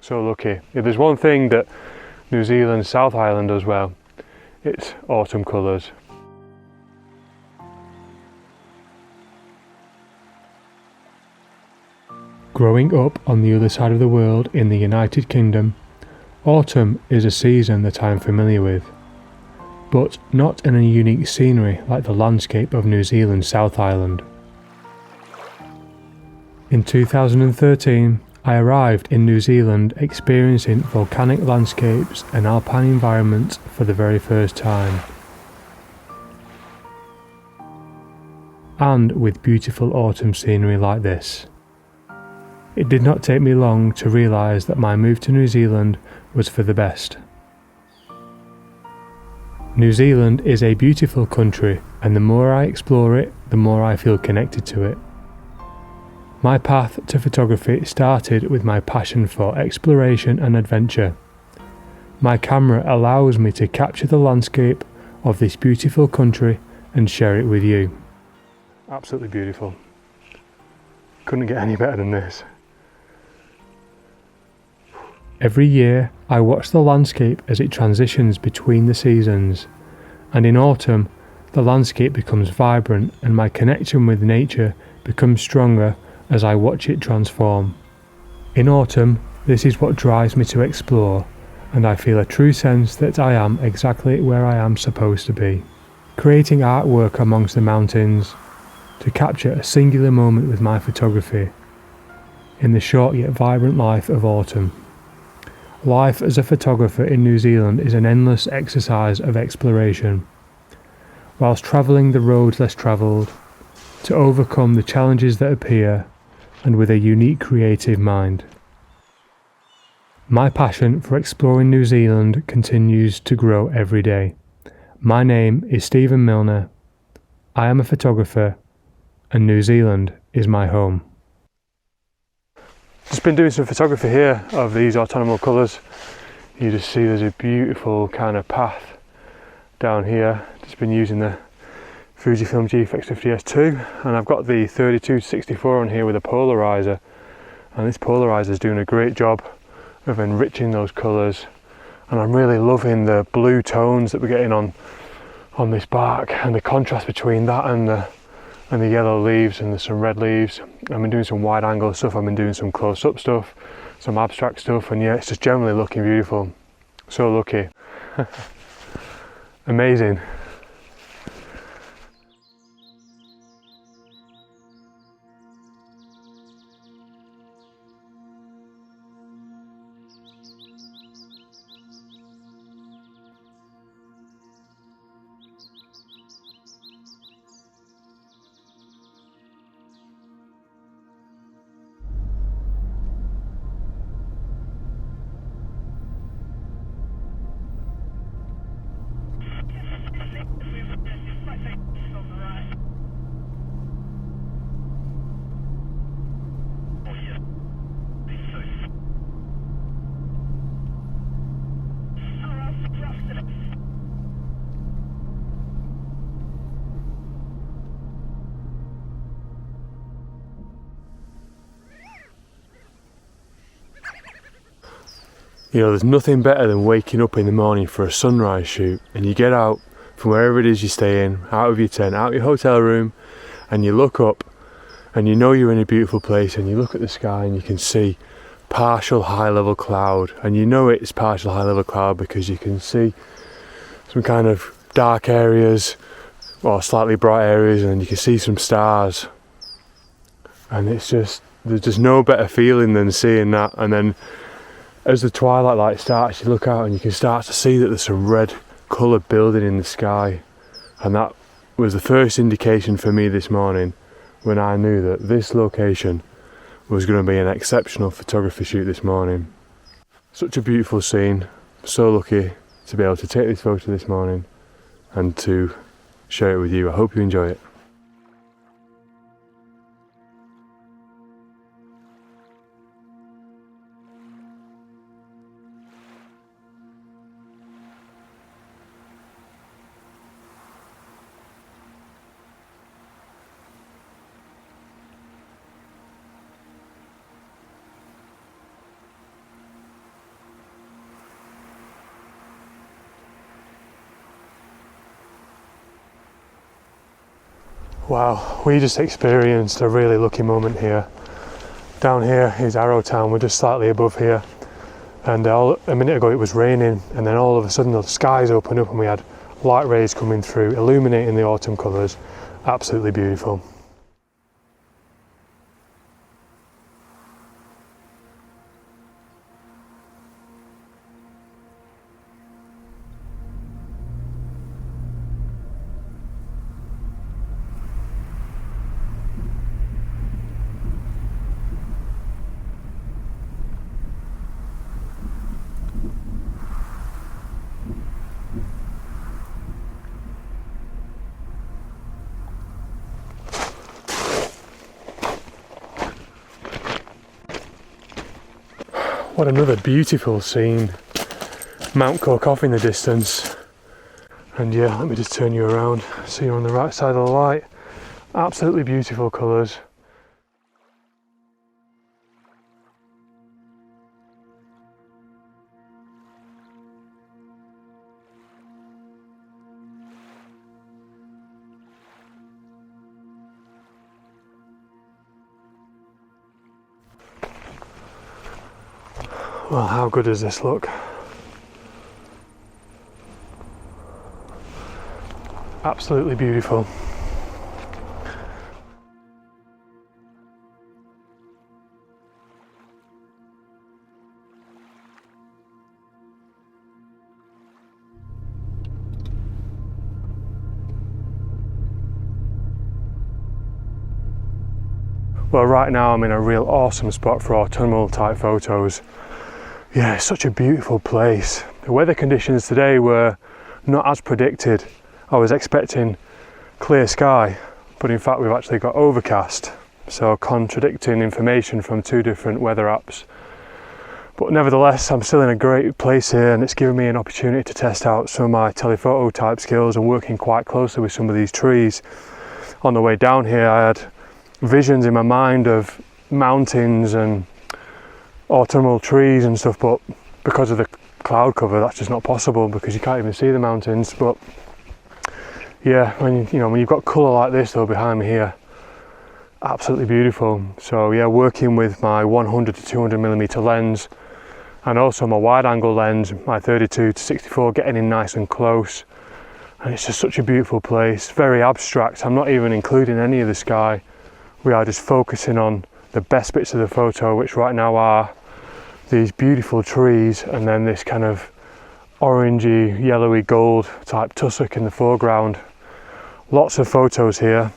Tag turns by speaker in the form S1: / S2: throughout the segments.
S1: So lucky. If there's one thing that New Zealand's South Island does well, it's autumn colours. Growing up on the other side of the world in the United Kingdom, autumn is a season that I am familiar with, but not in a unique scenery like the landscape of New Zealand's South Island. In 2013, I arrived in New Zealand experiencing volcanic landscapes and alpine environments for the very first time. And with beautiful autumn scenery like this. It did not take me long to realise that my move to New Zealand was for the best. New Zealand is a beautiful country, and the more I explore it, the more I feel connected to it. My path to photography started with my passion for exploration and adventure. My camera allows me to capture the landscape of this beautiful country and share it with you. Absolutely beautiful. Couldn't get any better than this. Every year I watch the landscape as it transitions between the seasons, and in autumn the landscape becomes vibrant and my connection with nature becomes stronger as I watch it transform. In autumn, this is what drives me to explore, and I feel a true sense that I am exactly where I am supposed to be, creating artwork amongst the mountains to capture a singular moment with my photography in the short yet vibrant life of autumn. Life as a photographer in New Zealand is an endless exercise of exploration, whilst travelling the roads less travelled, to overcome the challenges that appear, and with a unique creative mind. My passion for exploring New Zealand continues to grow every day. My name is Stephen Milner. I am a photographer, and New Zealand is my home. Just been doing some photography here of these autumnal colours. You just see there's a beautiful kind of path down here. Just been using the Fujifilm GFX50S2, and I've got the 32-64 on here with a polarizer, and this polarizer is doing a great job of enriching those colours, and I'm really loving the blue tones that we're getting on this bark, and the contrast between that and the yellow leaves, and there's some red leaves. I've been doing some wide angle stuff, I've been doing some close-up stuff, some abstract stuff, and yeah, it's just generally looking beautiful. So lucky. Amazing. You know, there's nothing better than waking up in the morning for a sunrise shoot, and you get out from wherever it is you're staying, out of your tent, out of your hotel room, and you look up and you know you're in a beautiful place, and you look at the sky and you can see partial high level cloud, and you know it's partial high level cloud because you can see some kind of dark areas or slightly bright areas, and you can see some stars, and it's just, there's just no better feeling than seeing that. And then as the twilight light starts, you look out and you can start to see that there's some red colour building in the sky, and that was the first indication for me this morning when I knew that this location was going to be an exceptional photography shoot this morning. Such a beautiful scene, so lucky to be able to take this photo this morning and to share it with you. I hope you enjoy it. Wow, we just experienced a really lucky moment here. Down here is Arrowtown, we're just slightly above here. And a minute ago it was raining, and then all of a sudden the skies opened up and we had light rays coming through, illuminating the autumn colours. Absolutely beautiful. What another beautiful scene. Mount Cook off in the distance. And yeah, let me just turn you around so you're on the right side of the light. Absolutely beautiful colours. Well, how good does this look? Absolutely beautiful. Well, right now I'm in a real awesome spot for autumnal type photos. Yeah, it's such a beautiful place. The weather conditions today were not as predicted. I was expecting clear sky, but in fact we've actually got overcast. So contradicting information from two different weather apps. But nevertheless, I'm still in a great place here, and it's given me an opportunity to test out some of my telephoto type skills and working quite closely with some of these trees. On the way down here I had visions in my mind of mountains and autumnal trees and stuff, but because of the cloud cover that's just not possible because you can't even see the mountains. But yeah, when you've got colour like this though behind me here, absolutely beautiful. So yeah, working with my 100 to 200mm lens and also my wide angle lens, my 32 to 64, getting in nice and close, and it's just such a beautiful place. Very abstract. I'm not even including any of the sky. We are just focusing on the best bits of the photo, which right now are these beautiful trees and then this kind of orangey, yellowy gold type tussock in the foreground. Lots of photos here.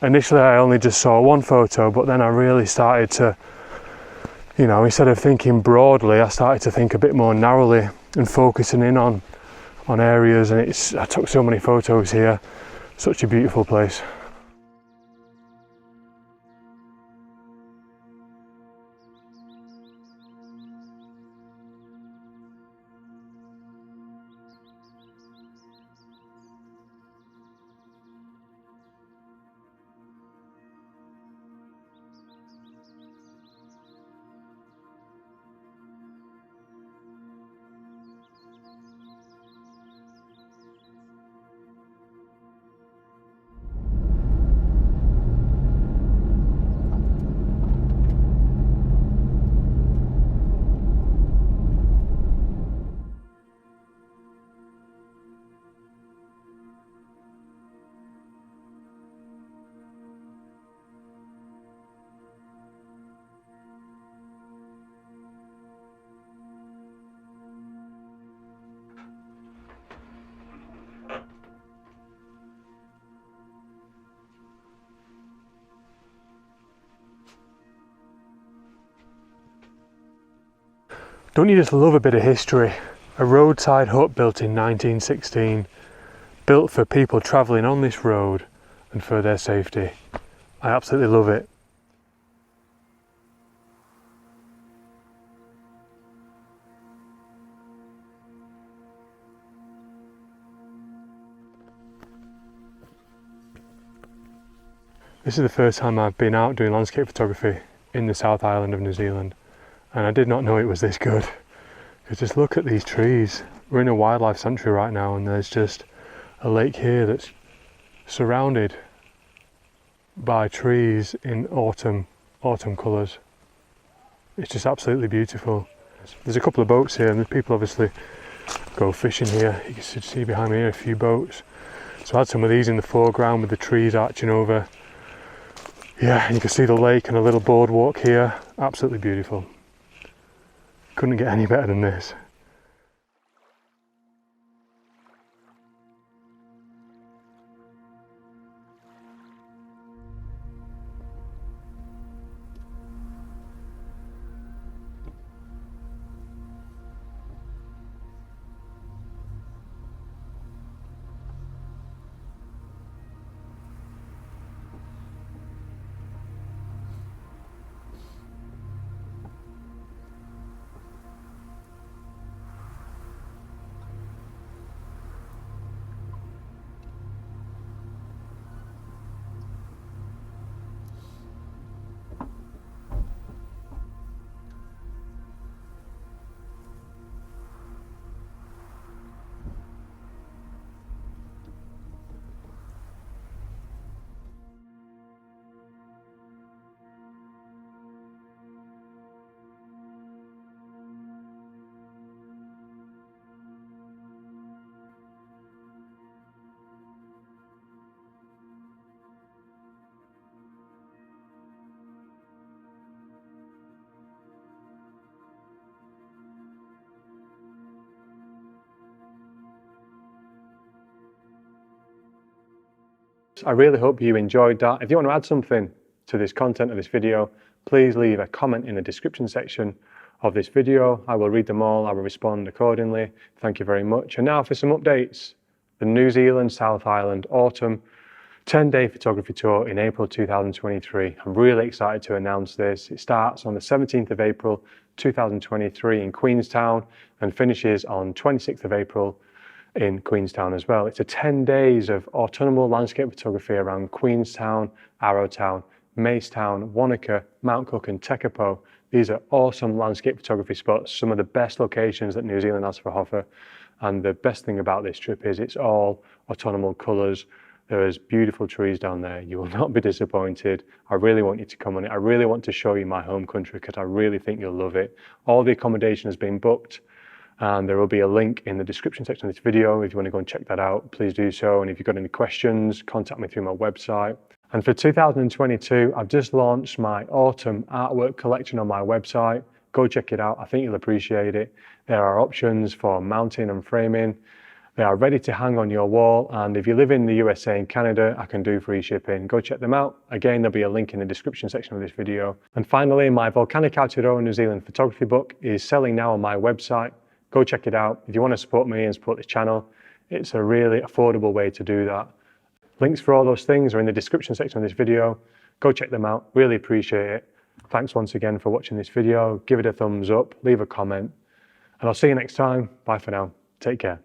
S1: Initially I only just saw one photo, but then I really started to, instead of thinking broadly, I started to think a bit more narrowly and focusing in on areas, and I took so many photos here. Such a beautiful place. Don't you just love a bit of history? A roadside hut built in 1916, built for people travelling on this road and for their safety. I absolutely love it. This is the first time I've been out doing landscape photography in the South Island of New Zealand, and I did not know it was this good. Because just look at these trees. We're in a wildlife sanctuary right now, and there's just a lake here that's surrounded by trees in autumn colours. It's just absolutely beautiful. There's a couple of boats here, and the people obviously go fishing here. You can see behind me here a few boats. So I had some of these in the foreground with the trees arching over. Yeah, and you can see the lake and a little boardwalk here. Absolutely beautiful. Couldn't get any better than this. I really hope you enjoyed that. If you want to add something to this content of this video, please leave a comment in the description section of this video. I will read them all, I will respond accordingly. Thank you very much. And now for some updates. The New Zealand South Island Autumn 10-day photography tour in April 2023. I'm really excited to announce this. It starts on the 17th of April 2023 in Queenstown and finishes on 26th of April in Queenstown as well. It's a 10 days of autumnal landscape photography around Queenstown, Arrowtown, Macetown, Wanaka, Mount Cook and Tekapo. These are awesome landscape photography spots, some of the best locations that New Zealand has to offer. And the best thing about this trip is it's all autumnal colours. There's beautiful trees down there. You will not be disappointed. I really want you to come on it. I really want to show you my home country because I really think you'll love it. All the accommodation has been booked, and there will be a link in the description section of this video. If you want to go and check that out, please do so. And if you've got any questions, contact me through my website. And for 2022, I've just launched my autumn artwork collection on my website. Go check it out. I think you'll appreciate it. There are options for mounting and framing. They are ready to hang on your wall. And if you live in the USA and Canada, I can do free shipping. Go check them out. Again, there'll be a link in the description section of this video. And finally, my Volcanic Aotearoa New Zealand photography book is selling now on my website. Go check it out. If you want to support me and support this channel, it's a really affordable way to do that. Links for all those things are in the description section of this video. Go check them out. Really appreciate it. Thanks once again for watching this video. Give it a thumbs up, leave a comment, and I'll see you next time. Bye for now. Take care.